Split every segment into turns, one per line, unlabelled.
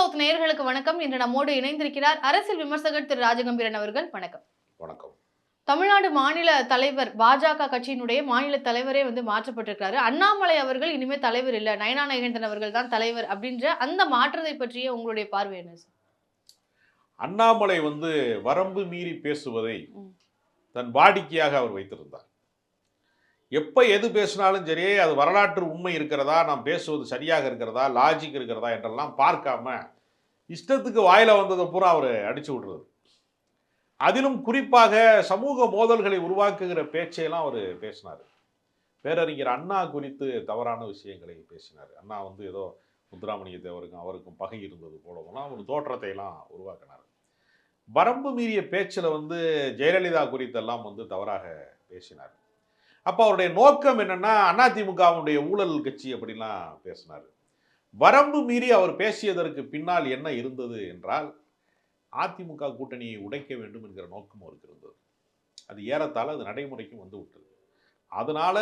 South நேயர்களுக்கு வணக்கம். இன்று நம்மோடு இணைந்திருக்கிறார் அரசியல் விமர்சகர் திரு ராஜகம்பீரன் அவர்கள். வணக்கம்.
வணக்கம்.
தமிழ்நாடு மாநில தலைவர் பாஜக கட்சியினுடைய மாநில தலைவரே மாற்றப்பட்டிருக்காரு. அண்ணாமலை அவர்கள் இனிமே தலைவர் இல்ல, நயனா நாகேந்திரன் அவர்கள் தான் தலைவர் அப்படின்ற அந்த மாற்றத்தை பற்றிய உங்களுடைய பார்வை என்ன சார்?
அண்ணாமலை வரம்பு மீறி பேசுவதை தன் வாடிக்கையாக அவர் வைத்திருந்தார். எப்ப எது பேசினாலும் சரி, அது வரலாற்று உண்மை இருக்கிறதா, நாம் பேசுவது சரியாக இருக்கிறதா, லாஜிக் இருக்கிறதா என்றெல்லாம் பார்க்காம இஷ்டத்துக்கு வாயில வந்ததை பூரா அவர் அடிச்சு விடுறது. அதிலும் குறிப்பாக சமூக மோதல்களை உருவாக்குகிற பேச்சையெல்லாம் அவர் பேசினார். பேரறிஞர் அண்ணா குறித்து தவறான விஷயங்களை பேசினார். அண்ணா ஏதோ முத்துராமலிங்க தேவருக்கும் அவருக்கும் பகை இருந்தது போலவெல்லாம் ஒரு தோற்றத்தை எல்லாம் உருவாக்கினார். வரம்பு மீறிய பேச்சில் ஜெயலலிதா குறித்தெல்லாம் தவறாக பேசினார். அப்போ அவருடைய நோக்கம் என்னன்னா, அதிமுகவுடைய ஊழல் கட்சி அப்படின்லாம் பேசினார். வரம்பு மீறி அவர் பேசியதற்கு பின்னால் என்ன இருந்தது என்றால், அதிமுக கூட்டணியை உடைக்க வேண்டும் என்கிற நோக்கம் அவருக்கு இருந்தது. அது ஏறத்தாழ அது நடைமுறைக்கும் விட்டது. அதனால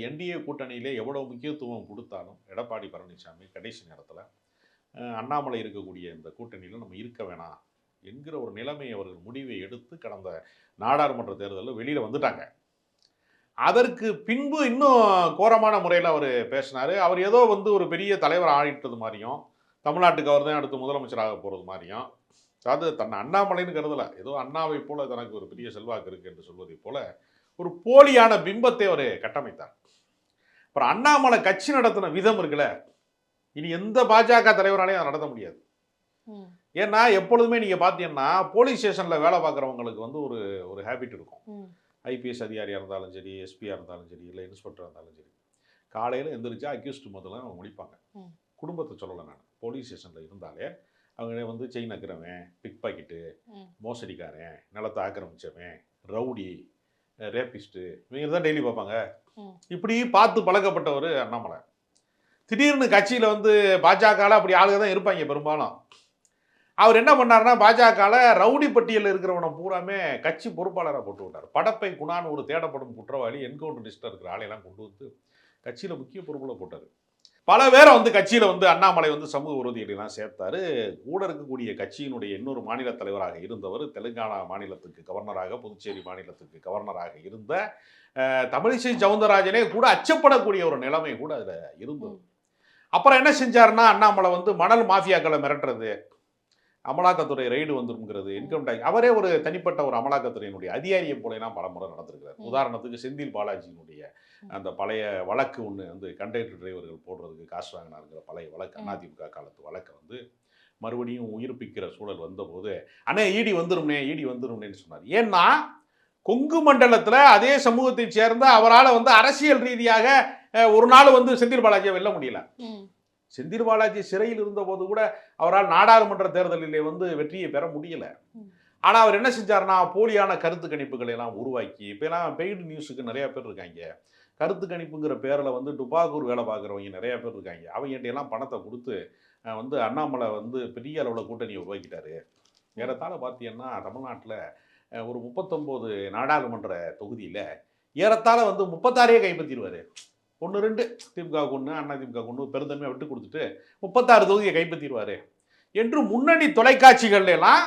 என்டிஏ கூட்டணியிலே எவ்வளவு முக்கியத்துவம் கொடுத்தாலும் எடப்பாடி பழனிசாமி கடைசி நேரத்தில் அண்ணாமலை இருக்கக்கூடிய இந்த கூட்டணியில் நம்ம இருக்க வேணாம் என்கிற ஒரு நிலைமை அவர்கள் முடிவை எடுத்து கடந்த நாடாளுமன்ற தேர்தலில் வெளியில் வந்துட்டாங்க. அதற்கு பின்பு இன்னும் கோரமான முறையில் அவர் பேசினார். அவர் ஏதோ ஒரு பெரிய தலைவர் ஆகிட்டது மாதிரியும், தமிழ்நாட்டுக்கு அவர் தான் அடுத்து முதலமைச்சராக போகிறது மாதிரியும், அதாவது தன்னை அண்ணாமலைன்னு கருதலை, ஏதோ அண்ணாவை போல தனக்கு ஒரு பெரிய செல்வாக்கு இருக்குது என்று சொல்வதை போல ஒரு போலியான பிம்பத்தை அவர் கட்டமைத்தார். அப்புறம் அண்ணாமலை கட்சி நடத்தின விதம் இருக்குல்ல, இனி எந்த பாஜக தலைவராலையும் அதை நடத்த முடியாது. ஏன்னா எப்பொழுதுமே நீங்கள் பார்த்தீங்கன்னா போலீஸ் ஸ்டேஷனில் வேலை பார்க்குறவங்களுக்கு ஒரு ஹேபிட் இருக்கும். ஐபிஎஸ் அதிகாரியாக இருந்தாலும் சரி, எஸ்பியாக இருந்தாலும் சரி, இல்லை இன்ஸ்பெக்டராக இருந்தாலும் சரி, காலையில் எந்திரிச்சா அக்யூஸ்டு முதல்ல அவங்க முடிப்பாங்க. குடும்பத்தை சொல்லலை, நான் போலீஸ் ஸ்டேஷனில் இருந்தாலே அவங்க செயின் அக்கிறவன், பிக் பாக்கெட்டு, மோசடிக்காரன், நிலத்தை ஆக்கிரமிச்சவன், ரவுடி, ரேபிஸ்ட்டு, இவங்க தான் டெய்லி பார்ப்பாங்க. இப்படி பார்த்து பழக்கப்பட்டவர் அண்ணாமலை. திடீர்னு கட்சியில் பாஜகவில் அப்படி ஆளுக தான் இருப்பாங்க பெரும்பாலும். அவர் என்ன பண்ணார்னா, பாஜகவில் ரவுடி பட்டியலில் இருக்கிறவனை பூராமே கட்சி பொறுப்பாளராக போட்டு விட்டார். படப்பை குணான்னு ஒரு தேடப்படும் குற்றவாளி, என்கவுண்டர் லிஸ்ட்டில் இருக்கிற ஆளையெல்லாம் கொண்டு கட்சியில் முக்கிய பொறுப்பில் போட்டார். பல பேரை கட்சியில் அண்ணாமலை சமூக விரோதிகளெல்லாம் சேர்த்தாரு. கூட இருக்கக்கூடிய கட்சியினுடைய இன்னொரு மாநில தலைவராக இருந்தவர், தெலுங்கானா மாநிலத்துக்கு கவர்னராக, புதுச்சேரி மாநிலத்துக்கு கவர்னராக இருந்த தமிழிசை சவுந்தரராஜனே கூட அச்சப்படக்கூடிய ஒரு நிலைமை கூட அதில் இருந்தது. அப்புறம் என்ன செஞ்சாருன்னா, அண்ணாமலை மணல் மாஃபியாக்களை மிரட்டுறது, அமலாக்கத்துறை ரைடு வந்துருங்கிறது, இன்கம் டேக்ஸ், அவரே ஒரு தனிப்பட்ட ஒரு அமலாக்கத்துறையினுடைய அதிகாரியை போலாம் பல முறை நடந்திருக்கிறார். உதாரணத்துக்கு செந்தில் பாலாஜியினுடைய அந்த பழைய வழக்கு ஒன்று கண்டக்டர் டிரைவர்கள் போடுறதுக்கு காசு வாங்கினாருங்கிற பழைய வழக்கு, அதிமுக காலத்து வழக்கை மறுபடியும் உயிர்ப்பிக்கிற சூழல் வந்தபோது, அண்ணே ஈடி வந்துரும்னேன்னு சொன்னார். ஏன்னா கொங்கு மண்டலத்தில் அதே சமூகத்தை சேர்ந்த அவரால் அரசியல் ரீதியாக ஒரு நாள் செந்தில் பாலாஜியை வெல்ல முடியல. செந்தில் பாலாஜி சிறையில் இருந்தபோது கூட அவரால் நாடாளுமன்ற தேர்தலிலே வெற்றியை பெற முடியல. ஆனால் அவர் என்ன செஞ்சார்னா, போலியான கருத்து கணிப்புகளை எல்லாம் உருவாக்கி, இப்போலாம் பெய்டு நியூஸுக்கு நிறைய பேர் இருக்காங்க, கருத்து கணிப்புங்கிற பேரில் டுபாக்கூர் வேலை பார்க்குறவங்க நிறைய பேர் இருக்காங்க. அவங்ககிட்ட எல்லாம் பணத்தை கொடுத்து அண்ணாமலை பெரிய அளவில் கூட்டணியை உருவாக்கிட்டாரு. ஏறத்தாழ பார்த்தீங்கன்னா தமிழ்நாட்டில் ஒரு 39 நாடாளுமன்ற தொகுதியில் ஏறத்தாழ 36 கைப்பற்றிடுவார். 1-2 திமுக ஒன்று, அண்ணா திமுக ஒன்று பெருந்தன்மையாக விட்டு கொடுத்துட்டு 36 தொகுதியை கைப்பற்றிடுவார் என்று முன்னணி தொலைக்காட்சிகள் எல்லாம்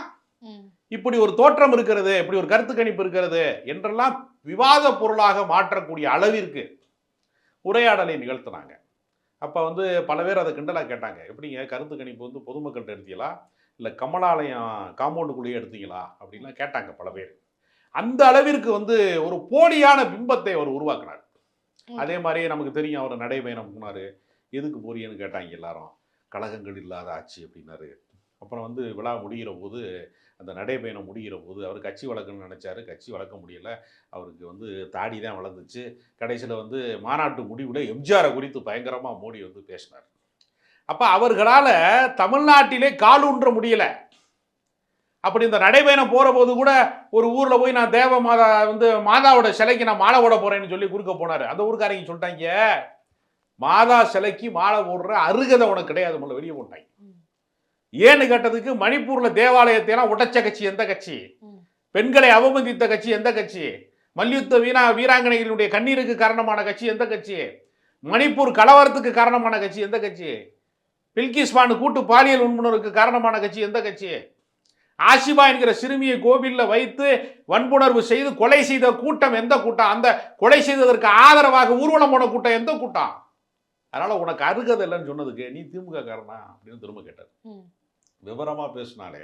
இப்படி ஒரு தோற்றம் இருக்கிறது, இப்படி ஒரு கருத்து கணிப்பு இருக்கிறது என்றெல்லாம் விவாத பொருளாக மாற்றக்கூடிய அளவிற்கு உரையாடலை நிகழ்த்தினாங்க. அப்போ பல பேர் அதை கிண்டலாக கேட்டாங்க, எப்படிங்க கருத்து கணிப்பு பொதுமக்கள்கிட்ட எடுத்தீங்களா, இல்லை கமலாலயம் காம்பவுண்டுக்குள்ளேயே எடுத்தீங்களா அப்படின்லாம் கேட்டாங்க பல பேர். அந்த அளவிற்கு ஒரு போலியான பிம்பத்தை அவர் உருவாக்கினார். அதே மாதிரி நமக்கு தெரியும், அவர் நடைபயணம் போனார். எதுக்கு போறீங்கன்னு கேட்டாங்க எல்லாரும். கழகங்கள் இல்லாத ஆட்சி அப்படின்னாரு. அப்புறம் விழா முடிகிற போது, அந்த நடைபயணம் முடிகிற போது அவர் கட்சி வளர்க்கணும்னு நினச்சாரு, கட்சி வளர்க்க முடியலை, அவருக்கு தாடி தான் வளர்ந்துச்சு. கடைசியில் மாநாட்டு முடிவில் எம்ஜிஆரை குறித்து பயங்கரமாக மோடி பேசினார். அப்போ அவர்களால் தமிழ்நாட்டிலே காலூன்ற முடியலை. அப்படி இந்த நடைபயணம் போகிற போது கூட ஒரு ஊரில் போய் நான் தேவ மாதா மாதாவோட சிலைக்கு நான் மாலை போட போகிறேன்னு சொல்லி குறுக்க போனார். அந்த ஊருக்காரங்க சொல்லிட்டாங்க, மாதா சிலைக்கு மாலை போடுற அருகதை உனக்கு கிடையாது, முதல்ல வெளியே போட்டாங்க. ஏன்னு கேட்டதுக்கு, மணிப்பூரில் தேவாலயத்தை எல்லாம் உடைச்ச கட்சி எந்த கட்சி, பெண்களை அவமதித்த கட்சி எந்த கட்சி, மல்யுத்த வீராங்கனைகளுடைய கண்ணீருக்கு காரணமான கட்சி எந்த கட்சி, மணிப்பூர் கலவரத்துக்கு காரணமான கட்சி எந்த கட்சி, பில்கிஸ் பானு கூட்டு பாலியல் வன்புணர்வுக்கு காரணமான கட்சி எந்த கட்சி? ஆசிபா என்கிற சிறுமியை கோவில்ல வைத்து வன்புணர்வு செய்து கொலை செய்த கூட்டம் எந்த கூட்டம்? அந்த கொலை செய்ததற்கு ஆதரவாக ஊர்வலம் போன கூட்டம் எந்த கூட்டம்? அதனால உனக்கு அருகதை இல்லைன்னு சொன்னதுக்கு நீ திமுக காரனா அப்படின்னு திரும்ப கேட்டார். விவரமா பேசினாலே,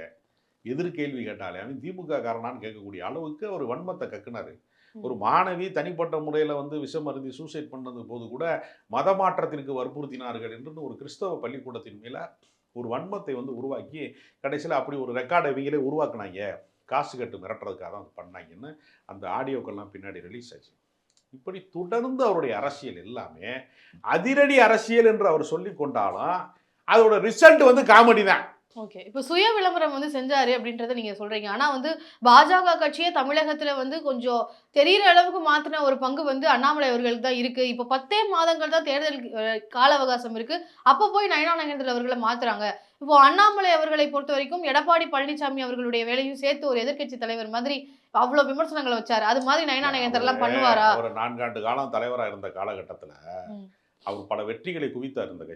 எதிர்கேள்வி கேட்டாலே அவன் திமுக காரனான்னு கேட்கக்கூடிய அளவுக்கு ஒரு வன்மத்தை கக்குனாரு. ஒரு மாணவி தனிப்பட்ட முறையில் வந்து விஷம் அருந்தி சூசைட் பண்ணது போது கூட மத மாற்றத்திற்கு வற்புறுத்தினார்கள் என்று ஒரு கிறிஸ்தவ பள்ளிக்கூடத்தின் மேல ஒரு வன்மத்தை வந்து உருவாக்கி கடைசியில் அப்படி ஒரு ரெக்கார்டை இவங்களே உருவாக்குனாங்க. காசு கட்டு மிரட்டுறதுக்காக தான் பண்ணாங்கன்னு அந்த ஆடியோக்கள்லாம் பின்னாடி ரிலீஸ் ஆச்சு. இப்படி தொடர்ந்து அவருடைய அரசியல் எல்லாமே அதிரடி அரசியல் என்று அவர் சொல்லி கொண்டாலும் அதோட ரிசல்ட் வந்து காமெடி தான்.
ஓகே. இப்போ சுய விளம்பரம் வந்து செஞ்சாரு அப்படின்றத நீங்க சொல்றீங்க. ஆனா வந்து பாஜக கட்சியே தமிழகத்துல வந்து கொஞ்சம் தெரியிற அளவுக்கு மாத்தின ஒரு பங்கு வந்து அண்ணாமலை அவர்களுக்கு தான் இருக்கு. இப்போ 10 மாதங்கள் தான் தேர்தல் கால அவகாசம் இருக்கு. அப்ப போய் நயனா நாகேந்திரன் அவர்களை மாத்துறாங்க. இப்போ அண்ணாமலை அவர்களை பொறுத்த வரைக்கும் எடப்பாடி பழனிசாமி அவர்களுடைய வேலையும் சேர்த்து ஒரு எதிர்க்கட்சி தலைவர் மாதிரி அவ்வளவு விமர்சனங்களை வச்சாரு. அது மாதிரி நயனா நாகேந்திரன் எல்லாம் பண்ணுவாரா?
ஒரு 4 ஆண்டு காலம் தலைவராக இருந்த காலகட்டத்தில் அவர் பல வெற்றிகளை குவித்தார். இந்த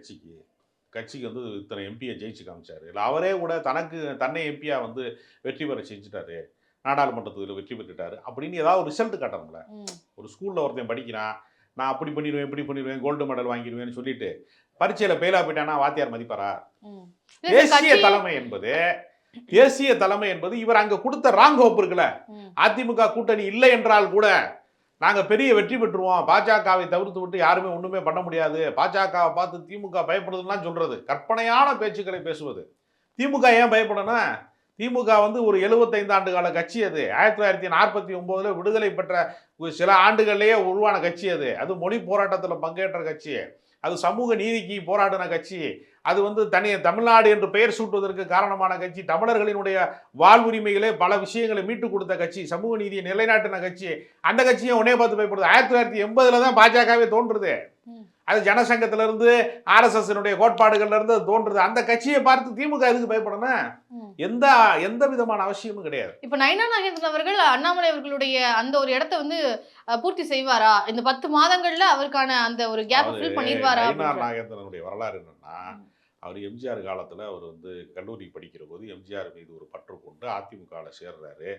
கட்சிக்கு வந்து இத்தனை எம்பியை ஜெயிச்சு காமிச்சாரு. இல்லை அவரே கூட தன்னை எம்பியா வந்து வெற்றி பெற செஞ்சுட்டாரு, நாடாளுமன்றத்தில் வெற்றி பெற்றுட்டாரு அப்படின்னு ஏதாவது ஒரு ரிசல்ட் காட்டணும்ல. ஒரு ஸ்கூலில் ஒருத்தன் படிக்கிறான், நான் அப்படி பண்ணிடுவேன் இப்படி பண்ணிடுவேன் கோல்டு மெடல் வாங்கிடுவேன்னு சொல்லிட்டு பரீட்சையில் ஃபெயிலா போயிட்டானா வாத்தியார் மதிப்பாரா? தேசிய தலைமை என்பது இவர் அங்க கொடுத்த ராங் ஹோப் இருக்குல்ல. அதிமுக கூட்டணி இல்லை என்றால் கூட நாங்கள் பெரிய வெற்றி பெற்றுவோம், பாஜகவை தவிர்த்து விட்டு யாருமே ஒன்றுமே பண்ண முடியாது, பாஜகவை பார்த்து திமுக பயப்படுதுலாம் சொல்கிறது கற்பனையான பேச்சுக்களை பேசுவது. திமுக ஏன் பயப்படணும்? திமுக வந்து ஒரு 75 ஆண்டு கால கட்சி. அது 1949 விடுதலை பெற்ற சில ஆண்டுகள்லேயே உருவான கட்சி. அது மொழி போராட்டத்தில் பங்கேற்ற கட்சி. அது சமூக நீதிக்கு போராடின கட்சி. அது வந்து தமிழ்நாடு என்று பெயர் சூட்டுவதற்கு காரணமான கட்சி. தமிழர்களினுடைய வாழ்வுரிமைகளே பல விஷயங்களை மீட்டு கொடுத்த கட்சி, சமூக நீதியை நிலைநாட்டின கட்சி. அந்த கட்சியை உடனே பார்த்து பயப்படுது. 1980 தான் பாஜகவே தோன்றுது. அது ஜனசங்கத்திலிருந்து RSS கோட்பாடுகள்ல இருந்து தோன்றுது. அந்த கட்சியை பார்த்து திமுக எதுக்கு பயப்படணும்? எந்த விதமான அவசியமும் கிடையாது.
இப்ப நயனா நாகேந்திரன் அவர்கள் அண்ணாமலை அவர்களுடைய அந்த ஒரு இடத்தை வந்து பூர்த்தி செய்வாரா? இந்த 10 மாதங்கள்ல அவருக்கான அந்த ஒரு கேப் ஃபில் பண்ணிடுவாரா?
நயனா நாகேந்திரனுடைய வரலாறு என்னன்னா, அவர் எம்ஜிஆர் காலத்தில் அவர் வந்து கல்லூரி படிக்கிற போது எம்ஜிஆர் மீது ஒரு பற்று கொண்டு அதிமுகவில் சேர்றாரு.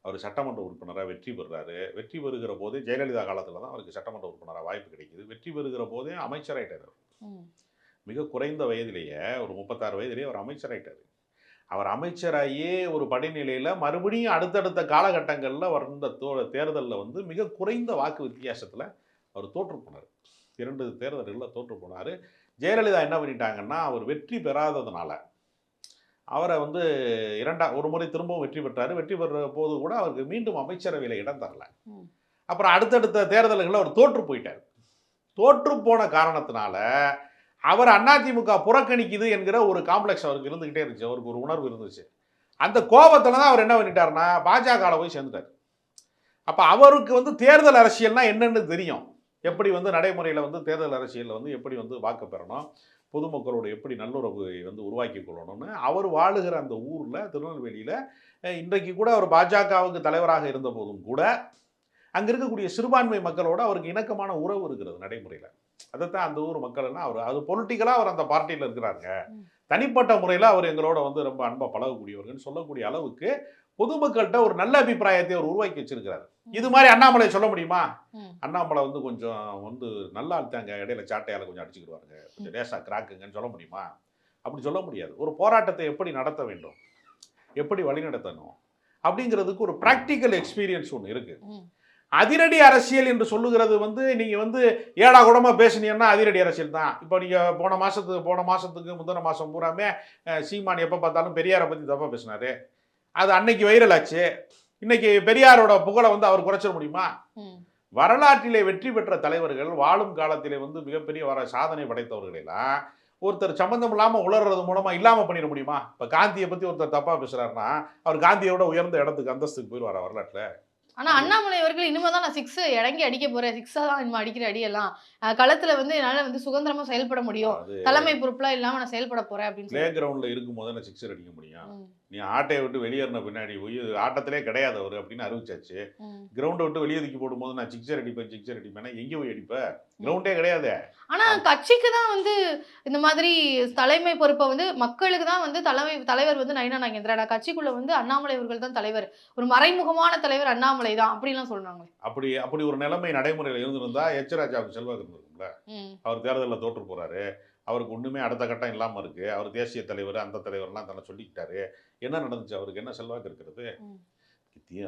அவர் சட்டமன்ற உறுப்பினராக வெற்றி பெறுறாரு. வெற்றி பெறுகிற போதே ஜெயலலிதா காலத்தில் தான் அவருக்கு சட்டமன்ற உறுப்பினராக வாய்ப்பு கிடைக்குது. வெற்றி பெறுகிற போதே அமைச்சராயிட்டார். மிக குறைந்த வயதிலேயே ஒரு 36 வயதிலேயே அவர் அமைச்சராயிட்டார். அவர் அமைச்சராகியே ஒரு படிநிலையில் மறுபடியும் அடுத்தடுத்த காலகட்டங்களில் வந்த தேர்தலில் வந்து மிக குறைந்த வாக்கு வித்தியாசத்தில் அவர் தோற்று போனார். 2 தேர்தல்களில் தோற்று போனார். ஜெயலலிதா என்ன பண்ணிட்டாங்கன்னா, அவர் வெற்றி பெறாததுனால அவரை வந்து ஒரு முறை திரும்பவும் வெற்றி பெற்றார். வெற்றி பெற போது கூட அவருக்கு மீண்டும் அமைச்சரவையில் இடம் தரல. அப்புறம் அடுத்தடுத்த தேர்தல்களில் அவர் தோற்று போயிட்டார். தோற்று போன காரணத்தினால அவர் அதிமுக புறக்கணிக்குது என்கிற ஒரு காம்ப்ளெக்ஸ் அவருக்கு இருந்துகிட்டே இருந்துச்சு. அவருக்கு ஒரு உணர்வு இருந்துச்சு. அந்த கோபத்தில் தான் அவர் என்ன பண்ணிட்டாருன்னா பாஜகவில் போய் சேர்ந்துட்டார். அப்போ அவருக்கு வந்து தேர்தல் அரசியல்னா என்னன்னு தெரியும். எப்படி வந்து நடைமுறையில் வந்து தேர்தல் அரசியலில் வந்து எப்படி வந்து வாக்கு பெறணும், பொதுமக்களோட எப்படி நல்லுறவு வந்து உருவாக்கி கொள்ளணும்னு அவர் வாழுகிற அந்த ஊரில் திருநெல்வேலியில் இன்றைக்கு கூட அவர் பாஜகவுக்கு தலைவராக இருந்த போதும் கூட அங்கே இருக்கக்கூடிய சிறுபான்மை மக்களோட அவருக்கு இணக்கமான உறவு இருக்கிறது நடைமுறையில். அதைத்தான் அந்த ஊர் மக்கள் எல்லாம் அவர் அது பொலிட்டிக்கலாக அவர் அந்த பார்ட்டியில் இருக்கிறாங்க. தனிப்பட்ட முறையில் அவர் எங்களோட வந்து ரொம்ப அன்பாக பழகக்கூடியவர்கள்னு சொல்லக்கூடிய அளவுக்கு பொதுமக்கள்கிட்ட ஒரு நல்ல அபிப்பிராயத்தை அவர் உருவாக்கி வச்சிருக்கிறார். இது மாதிரி அண்ணாமலை சொல்ல முடியுமா? அண்ணாமலை வந்து கொஞ்சம் வந்து நல்லா இருக்காங்க, இடையில சாட்டையால் கொஞ்சம் அடிச்சுக்கிடுவாங்க, கொஞ்சம் லேசா கிராக்குங்கன்னு சொல்ல முடியுமா? அப்படி சொல்ல முடியாது. ஒரு போராட்டத்தை எப்படி நடத்த வேண்டும், எப்படி வழிநடத்தணும் அப்படிங்கிறதுக்கு ஒரு ப்ராக்டிக்கல் எக்ஸ்பீரியன்ஸ் ஒன்று இருக்கு. அதிரடி அரசியல் என்று சொல்லுகிறது வந்து நீங்க வந்து ஏடா கூடமா பேசுனீங்கன்னா அதிரடி அரசியல் தான். இப்போ நீங்க போன மாசத்துக்கு முந்தின மாசம் பூராமே சீமான் எப்போ பார்த்தாலும் பெரியாரை பற்றி தப்பா பேசினாரு. அது அன்னைக்கு வைரல் ஆச்சு. இன்னைக்கு பெரியாரோட புகழை வந்து அவர் குறைச்சிட முடியுமா? வரலாற்றிலே வெற்றி பெற்ற தலைவர்கள் வாழும் காலத்திலே வந்து மிகப்பெரிய சாதனை படைத்தவர்களெல்லாம் ஒருத்தர் சம்பந்தம் இல்லாமல் உளறது மூலமா இல்லாமல் பண்ணிட முடியுமா? இப்போ காந்தியை பற்றி ஒருத்தர் தப்பா பேசுறாருன்னா அவர் காந்தியோட உயர்ந்த இடத்துக்கு அந்தஸ்துக்கு போயிடுவாரா வரலாற்றில்?
ஆனா அண்ணாமலை அவர்கள் இனிமேதான் நான் சிக்ஸ் இறங்கி அடிக்க போறேன், சிக்ஸா தான் இனிமே அடிக்கிற அடியெல்லாம் களத்துல வந்து என்னால வந்து சுதந்திரமா செயல்பட முடியும்,
அது
தலைமை பொறுப்புலாம் இல்லாம நான் செயல்பட போறேன் அப்படின்னு
பிளே
சொல்லி.
கிரவுண்டில் இருக்கும் போது நான் சிக்ஸர் அடிக்க முடியும்.
ம்,
நீ ஆட்டையை விட்டு வெளியேறின பின்னாடி ஆட்டத்திலே கிடையாது அவர் அப்படின்னு அறிவிச்சாச்சு.
ம்.
கிரவுண்டை விட்டு வெளியே தூக்கி போடும்போது நான் சிக்ஸர் அடிப்பேன் எங்கே போய் அடிப்பேன்? கிரவுண்டே கிடையாது.
ஆனா கட்சிக்கு தான் வந்து இந்த மாதிரி தலைமை பொறுப்பை வந்து மக்களுக்கு தான் வந்து தலைவர் வந்து நயினா நாகேந்திரன், கட்சிக்குள்ள வந்து அண்ணாமலை அவர்கள் தான் தலைவர், ஒரு மறைமுகமான தலைவர் அண்ணாமலை தான் அப்படிலாம் சொல்றாங்க.
அப்படி அப்படி ஒரு நிலைமை நடைமுறையில் இருந்திருந்தா ராஜாவுக்கு செல்வாக்கு இருந்திருக்கும்ல. அவர் தேர்தலில் தோற்று போறாரு, அவருக்கு ஒண்ணுமே அடுத்த கட்டம் இல்லாம இருக்கு, அவர் தேசிய தலைவர் அந்த தலைவர்லாம் தன்னை சொல்லிக்கிட்டாரு. என்ன நடந்துச்சு? அவருக்கு என்ன செல்வாக்கு இருக்கிறது?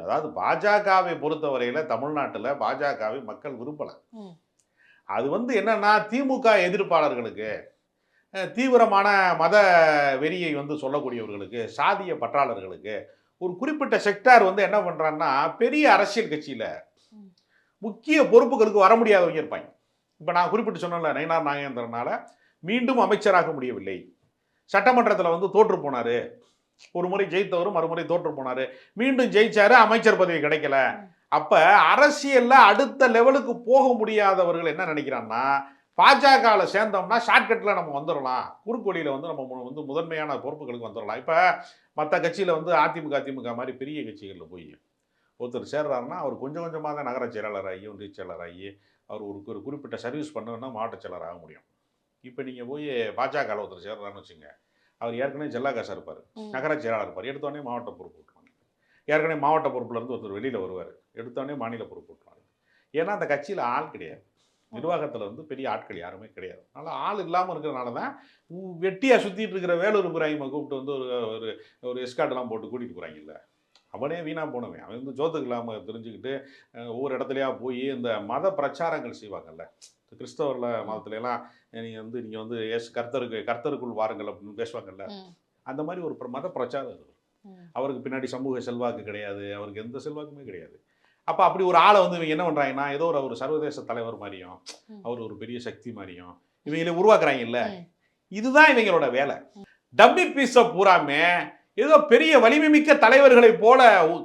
அதாவது பாஜகவை பொறுத்தவரையில தமிழ்நாட்டில் பாஜகவை மக்கள் விரும்பல. அது வந்து என்னன்னா திமுக எதிர்ப்பாளர்களுக்கு, தீவிரமான மத வெறியை வந்து சொல்லக்கூடியவர்களுக்கு, சாதிய பற்றாளர்களுக்கு, ஒரு குறிப்பிட்ட செக்டார் வந்து என்ன பண்றான்னா பெரிய அரசியல் கட்சியில முக்கிய பொறுப்புகளுக்கு வர முடியாதவங்க இருப்பாங்க. இப்ப நான் குறிப்பிட்டு சொன்னேன்ல, நயினார் நாகேந்திரனால மீண்டும் அமைச்சராக முடியவில்லை, சட்டமன்றத்தில் வந்து தோற்று போனாரு, ஒரு முறை ஜெயித்தவரும் மறுமுறை தோற்று போனாரு, மீண்டும் ஜெயிச்சாரு, அமைச்சர் பதவி கிடைக்கல. அப்ப அரசியல்ல அடுத்த லெவலுக்கு போக முடியாதவர்கள் என்ன நினைக்கிறான்னா, பாஜகவில் சேர்ந்தோம்னா ஷார்ட்கட்டில் நம்ம வந்துடலாம், குறுக்கு வழியில் வந்து நம்ம வந்து முதன்மையான பொறுப்புகளுக்கு வந்துடலாம். இப்போ மற்ற கட்சியில் வந்து அதிமுக மாதிரி பெரிய கட்சிகளில் போய் ஒருத்தர் சேர்றாருன்னா அவர் கொஞ்சம் கொஞ்சமாக தான் நகர செயலாளராகி ஒன்றிய செயலாளராகி அவர் ஒரு குறிப்பிட்ட சர்வீஸ் பண்ணணும்னா மாவட்ட செயலர் ஆக முடியும். இப்போ நீங்கள் போய் பாஜகவில் ஒருத்தர் சேர்றாருன்னு வச்சுங்க, அவர் ஏற்கனவே ஜெல்லாகாசாக இருப்பார், நகர செயலாளர் இருப்பார், எடுத்தோடனே மாவட்ட பொறுப்பு விட்டுருவாங்க. ஏற்கனவே மாவட்ட பொறுப்புலேருந்து ஒருத்தர் வெளியில் வருவார், எடுத்தோடனே மாநில பொறுப்பு விட்டுருவாங்க. ஏன்னா அந்த கட்சியில் ஆள் கிடையாது, நிர்வாகத்தில் வந்து பெரிய ஆட்கள் யாருமே கிடையாது. அதனால் ஆள் இல்லாமல் இருக்கிறனால தான் வெட்டியாக சுற்றிட்டு இருக்கிற வேலூர் இப்ராஹிமை கூப்பிட்டு வந்து ஒரு ஒரு எஸ்கார்டெல்லாம் போட்டு கூட்டிகிட்டு போகிறாங்கல்ல, அவனே வீணாக போனவன். அவன் வந்து ஜோத்துக்கு இல்லாமல் தெரிஞ்சுக்கிட்டு ஒவ்வொரு இடத்துலையா போய் இந்த மத பிரச்சாரங்கள் செய்வாங்கல்ல, கிறிஸ்தவர்ல மதத்துலலாம் நீங்கள் வந்து கர்த்தருக்குள் வாருங்கள் அப்படின்னு பேசுவாங்கல்ல, அந்த மாதிரி ஒரு மத பிரச்சாரம் இருக்குது. அவருக்கு பின்னாடி சமூக செல்வாக்கு கிடையாது, அவருக்கு எந்த செல்வாக்குமே கிடையாது. அப்போ அப்படி ஒரு ஆளை வந்து இவங்க என்ன பண்ணுறாங்கன்னா, ஏதோ ஒரு சர்வதேச தலைவர் மாதிரியும் அவர் ஒரு பெரிய சக்தி மாதிரியும் இவங்களை உருவாக்குறாங்கல்ல, இதுதான் இவங்களோட வேலை. டம்மி பீஸை பூராமே ஏதோ பெரிய வலிமை மிக்க தலைவர்களை போல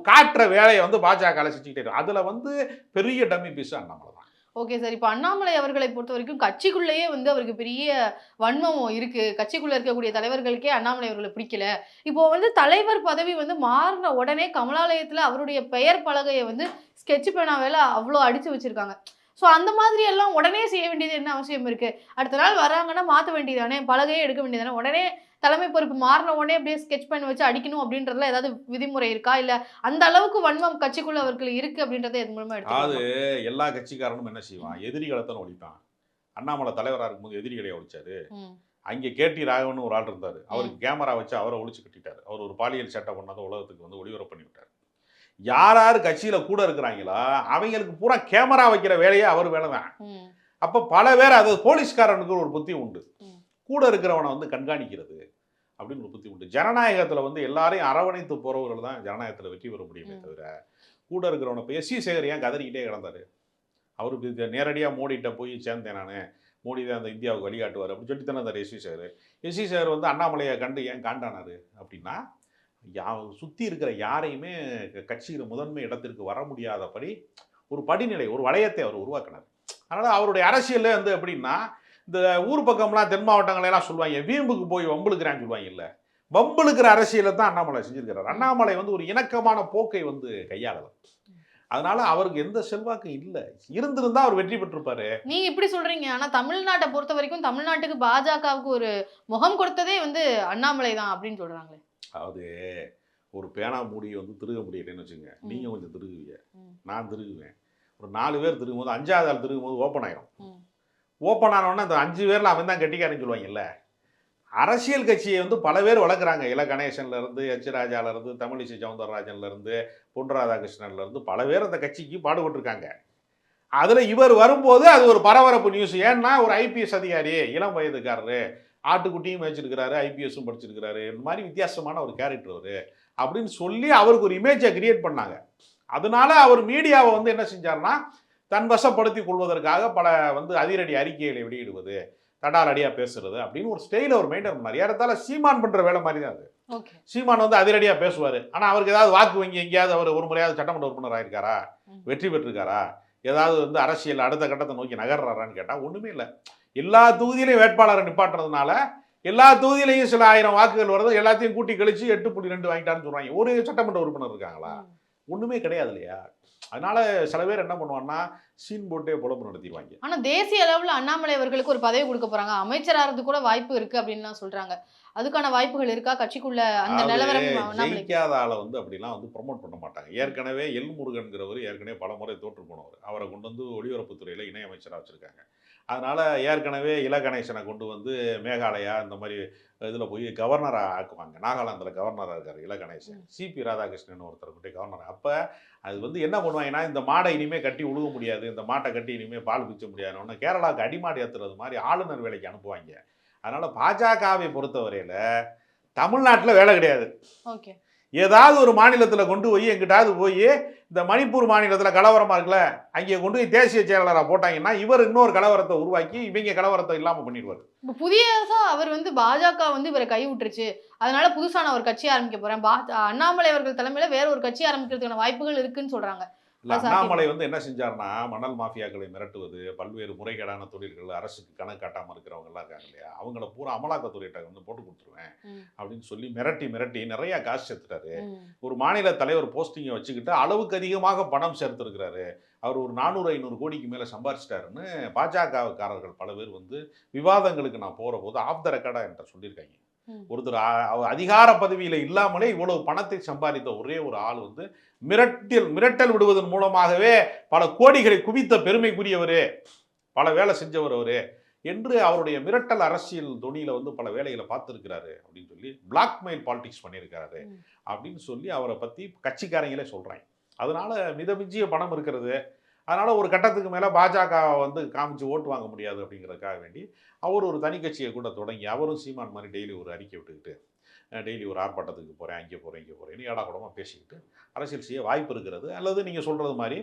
காட்டுற வேலையை வந்து பாஜக செஞ்சுக்கிட்டே இருக்கும். அதுல வந்து பெரிய டம்மி பீஸ் அண்ணாமலை தான்.
ஓகே சார், இப்போ அண்ணாமலை அவர்களை பொறுத்த வரைக்கும் கட்சிக்குள்ளேயே வந்து அவருக்கு பெரிய வன்மம் இருக்கு, கட்சிக்குள்ள இருக்கக்கூடிய தலைவர்களுக்கே அண்ணாமலை அவர்களை பிடிக்கல. இப்போ வந்து தலைவர் பதவி வந்து மாறின உடனே கமலாலயத்துல அவருடைய பெயர் பலகையை வந்து ஸ்கெட்ச் பேனாவேல அவ்வளோ அடிச்சு வச்சிருக்காங்க. ஸோ அந்த மாதிரி எல்லாம் உடனே செய்ய வேண்டியது என்ன அவசியம் இருக்கு? அடுத்த நாள் வராங்கன்னா மாற்ற வேண்டியதானே, பலகையே எடுக்க வேண்டியதானே, உடனே தலைமை பொறுப்பு மாறின உடனே அப்படியே ஸ்கெட்ச் பண்ணி வச்சு அடிக்கணும் அப்படின்றதுல ஏதாவது விதிமுறை இருக்கா? இல்ல அந்த அளவுக்கு வன்மம் கட்சிக்குள்ள அவர்கள் இருக்கு அப்படின்றத எது மூலமா
அது
எடுத்துக்கலாம்?
எல்லா கட்சிக்காரனும் என்ன செய்வான், எதிரிகளை தான் ஒழிப்பான். அண்ணாமலை தலைவராக இருக்கும்போது எதிரிகளை ஒழிச்சாரு. அங்கே கேடி ராகவன் ஒரு ஆள் இருந்தார், அவருக்கு கேமரா வச்சு அவரை ஒழிச்சு கட்டிட்டாரு. அவர் ஒரு பாலியல் சட்டை பண்ணாத உலகத்துக்கு வந்து ஒளிபரப்பு பண்ணி விட்டார். யார் யார் கட்சியில கூட இருக்கிறாங்களோ அவங்களுக்கு பூரா கேமரா வைக்கிற வேலையே அவர் வேலை தான். அப்ப பல பேர், அது போலீஸ்காரனுக்கு ஒரு புத்தி உண்டு, கூட இருக்கிறவனை வந்து கண்காணிக்கிறது அப்படின்னு ஒரு புத்தி உண்டு. ஜனநாயகத்தில் வந்து எல்லாரையும் அரவணைத்து போறவர்கள் தான் ஜனநாயகத்தில் வெற்றி பெற முடியுமே தவிர, கூட இருக்கிறவனை இப்போ எஸ்.சி. சேகர் ஏன் கதறிக்கிட்டே கிடந்தாரு? அவருக்கு நேரடியாக மோடிகிட்ட போய் சேர்ந்தேன் நான், மோடி தான் அந்த இந்தியாவுக்கு வழிகாட்டுவார் அப்படின்னு சொல்லிட்டு தானே இருந்தார் எஸ்.சி. சேகர். எஸ்.சி. சேகர் வந்து அண்ணாமலையை கண்டு ஏன் காண்டானாரு அப்படின்னா, சுற்றி இருக்கிற யாரையுமே கட்சியில் முதன்மை இடத்திற்கு வர முடியாதபடி ஒரு படிநிலை, ஒரு வளையத்தை அவர் உருவாக்கினார். அதனால் அவருடைய அரசியல் வந்து எப்படின்னா, இந்த ஊர் பக்கம்லாம் தென் மாவட்டங்களெல்லாம் சொல்லுவாங்க வீம்புக்கு போய் வம்புழுக்கிறான்னு சொல்லுவாங்க, இல்லை வம்புழுக்கிற அரசியலை தான் அண்ணாமலை செஞ்சிருக்கிறார். அண்ணாமலை வந்து ஒரு இணக்கமான போக்கை வந்து கையாளலாம். அதனால அவருக்கு எந்த செல்வாக்கும் இல்லை, இருந்திருந்தா அவர் வெற்றி பெற்றிருப்பாரு.
நீங்க இப்படி சொல்றீங்க, ஆனா தமிழ்நாட்டை பொறுத்த வரைக்கும் தமிழ்நாட்டுக்கு பாஜகவுக்கு ஒரு முகம் கொடுத்ததே வந்து அண்ணாமலை தான் அப்படின்னு சொல்றாங்களே.
அதாவது ஒரு பேனா மூடி வந்து திருக முடியலைன்னு வச்சுங்க, நீங்க கொஞ்சம் திருகுவீங்க, நான் திருகுவேன், ஒரு 4 பேர் திருகும் போது 5வது ஆள் திருகும் போது ஓப்பன் ஆயிரும். ஓப்பன் ஆனோடனே அந்த 5 பேர்ல அவன் தான் கெட்டிக்காரன்னு சொல்லுவாங்கல்ல. அரசியல் கட்சியை வந்து பல பேர் வளர்க்குறாங்க, இல கணேசன்ல இருந்து எச் ராஜால இருந்து தமிழிசை சவுந்தரராஜன்ல இருந்து பொன் ராதாகிருஷ்ணன்ல இருந்து பல பேர் அந்த கட்சிக்கு பாடுபட்டுருக்காங்க. அதுல இவர் வரும்போது அது ஒரு பரபரப்பு நியூஸ். ஏன்னா ஒரு ஐபிஎஸ் அதிகாரி, இளம் வயதுக்காரரு, ஆட்டுக்குட்டியும் மேய்ச்சிருக்கிறாரு, ஐபிஎஸும் படிச்சிருக்கிறாரு, இந்த மாதிரி வித்தியாசமான ஒரு கேரக்டர் அவரு அப்படின்னு சொல்லி அவருக்கு ஒரு இமேஜை கிரியேட் பண்ணாங்க. அதனால அவர் மீடியாவை வந்து என்ன செஞ்சார்னா, தன் வசப்படுத்தி கொள்வதற்காக பல வந்து அதிரடி அறிக்கைகளை வெளியிடுவது, தடால் அடியாக பேசுறது அப்படின்னு ஒரு ஸ்டைல அவர் மெயின்டைன் பண்ணார். ஏறத்தாழ சீமான் பண்ணுற வேலை மாதிரி தான் அது.
ஓகே.
சீமான் வந்து அதிரடியா பேசுவாரு. ஆனா அவருக்கு ஏதாவது வாக்கு வங்கி எங்கேயாவது அவர் ஒரு முறையாவது சட்டமன்ற உறுப்பினர் ஆயிருக்காரா, வெற்றி பெற்றிருக்காரா, ஏதாவது வந்து அரசியல் அடுத்த கட்டத்தை நோக்கி நகர்றாரான்னு கேட்டா ஒண்ணுமே இல்லை. எல்லா தொகுதியிலையும் வேட்பாளரை நிப்பாட்டுறதுனால எல்லா தொகுதியிலையும் சில 1000 வாக்குகள் வருது, எல்லாத்தையும் கூட்டி கழிச்சு 8.2 வாங்கிட்டான்னு சொல்றாங்க. ஒரு சட்டமன்ற உறுப்பினர் இருக்காங்களா? ஒண்ணுமே கிடையாது இல்லையா? அதனால சில பேர் என்ன பண்ணுவாங்கன்னா சீன் போட்டே பொழப்பு நடத்திடுவாங்க.
ஆனா தேசிய அளவுல அண்ணாமலை அவர்களுக்கு ஒரு பதவி கொடுக்க போறாங்க, அமைச்சராகிறது கூட வாய்ப்பு இருக்கு அப்படின்னு சொல்றாங்க. அதுக்கான வாய்ப்புகள் இருக்கா கட்சிக்குள்ள? அந்த
அதாவது
நிலவரம் அண்ணாமலை
ஜெயிக்காத ஆளை வந்து அப்படிலாம் வந்து ப்ரொமோட் பண்ண மாட்டாங்க. ஏற்கனவே எல் முருகன்கிறவர் ஏற்கனவே பல முறை தோற்று போனவர். அவரை கொண்டு வந்து ஒலிபரப்புத்துறையில இணை அமைச்சராக வச்சிருக்காங்க. அதனால ஏற்கனவே இல கணேசனை கொண்டு வந்து மேகாலயா இந்த மாதிரி இதில் போய் கவர்னராக ஆக்குவாங்க. நாகாலாந்தில் கவர்னராக இருக்கார் இல கணேசன். சிபி ராதாகிருஷ்ணன் ஒருத்தர் கிட்டே கவர்னர். அப்போ அது வந்து என்ன பண்ணுவாங்கன்னா, இந்த மாடை இனிமேல் கட்டி உழுக முடியாது, இந்த மாட்டை கட்டி இனிமேல் பால் பிச்ச முடியாதுன்னு கேரளாவுக்கு அடிமாடு ஏற்றுறது மாதிரி ஆளுநர் வேலைக்கு அனுப்புவாங்க. அதனால பாஜகவை பொறுத்தவரையில தமிழ்நாட்டில் வேலை கிடையாது.
ஓகே.
ஏதாவது ஒரு மாநிலத்தில் கொண்டு போய் எங்கிட்டாவது போய் இந்த மணிப்பூர் மாநிலத்தில் கலவரமா இருக்குல்ல, அங்கே கொண்டு போய் தேசிய செயலாளராக போட்டாங்கன்னா இவர் இன்னொரு கலவரத்தை உருவாக்கி இவங்க கலவரத்தை இல்லாமல் பண்ணிடுவார்.
இப்போ புதியதா அவர் வந்து பாஜக வந்து இவரை கை விட்டுருச்சு, அதனால புதுசான ஒரு கட்சி ஆரம்பிக்க போறேன், அண்ணாமலை அவர்கள் தலைமையில வேற ஒரு கட்சி ஆரம்பிக்கிறதுக்கான வாய்ப்புகள் இருக்குன்னு சொல்றாங்க.
இல்லை, அண்ணாமலை வந்து என்ன செஞ்சார்னா மணல் மாஃபியாக்களை மிரட்டுவது, பல்வேறு முறைகேடான தொழில்கள், அரசுக்கு கணக்கு காட்டாமல் இருக்கிறவங்க எல்லாம் இருக்காங்க இல்லையா, அவங்கள பூரா அமலாக்கத்துறையிட்ட வந்து போட்டு கொடுத்துருவேன் அப்படின்னு சொல்லி மிரட்டி மிரட்டி நிறைய காசு சேர்த்துட்டாரு. ஒரு மாநில தலைவர் போஸ்டிங்கை வச்சுக்கிட்டு அளவுக்கு அதிகமாக பணம் சேர்த்துருக்கிறாரு. அவர் ஒரு 400-500 கோடிக்கு மேலே சம்பாரிச்சிட்டாருன்னு பாஜகக்காரர்கள் பல பேர் வந்து விவாதங்களுக்கு நான் போகிற போது ஆஃப் த ரெக்கார்டாக என்கிட்ட சொல்லியிருக்காங்க. ஒருத்தர் அதிகார பதவியில் இல்லாமலே இவ்வளவு பணத்தை சம்பாதித்த ஒரே ஒரு ஆள் வந்து மிரட்டல் விடுவதன் மூலமாகவே பல கோடிகளை குவித்த பெருமைக்குரியவரே, பல வேலை செஞ்சவர் அவரு என்று அவருடைய மிரட்டல் அரசியல் தொனியில வந்து பல வேலைகளை பார்த்துருக்கிறாரு அப்படின்னு சொல்லி பிளாக்மெயில் பாலிடிக்ஸ் பண்ணியிருக்காரு அப்படின்னு சொல்லி அவரை பற்றி கட்சிக்காரங்களே சொல்கிறாங்க. அதனால மிதமிஞ்சிய பணம் இருக்கிறது. அதனால் ஒரு கட்டத்துக்கு மேலே பாஜக வந்து காமிச்சு ஓட்டு வாங்க முடியாது அப்படிங்கிறதுக்காக வேண்டி அவர் ஒரு தனி கட்சியை கூட தொடங்கி அவரும் சீமான் மாதிரி டெய்லி ஒரு அறிக்கை விட்டுக்கிட்டு டெய்லி ஒரு ஆர்ப்பாட்டத்துக்கு போகிறேன், அங்கே போகிறேன், இங்கே போகிறேன்னு ஏடாக்கூடமாக பேசிக்கிட்டு அரசியல் செய்ய வாய்ப்பு இருக்கிறது. அல்லது நீங்கள் சொல்கிறது மாதிரி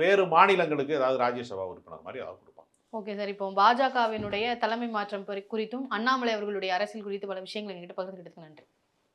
வேறு மாநிலங்களுக்கு ஏதாவது ராஜ்யசபா உறுப்பினர் மாதிரி ஏதாவது கொடுப்பாங்க.
ஓகே சார், இப்போ பாஜகவினுடைய தலைமை மாற்றம் குறித்தும் அண்ணாமலை அவர்களுடைய அரசியல் குறித்து பல விஷயங்கள் எங்கிட்ட பகிர்ந்துக்கிட்டதுக்கு நன்றி.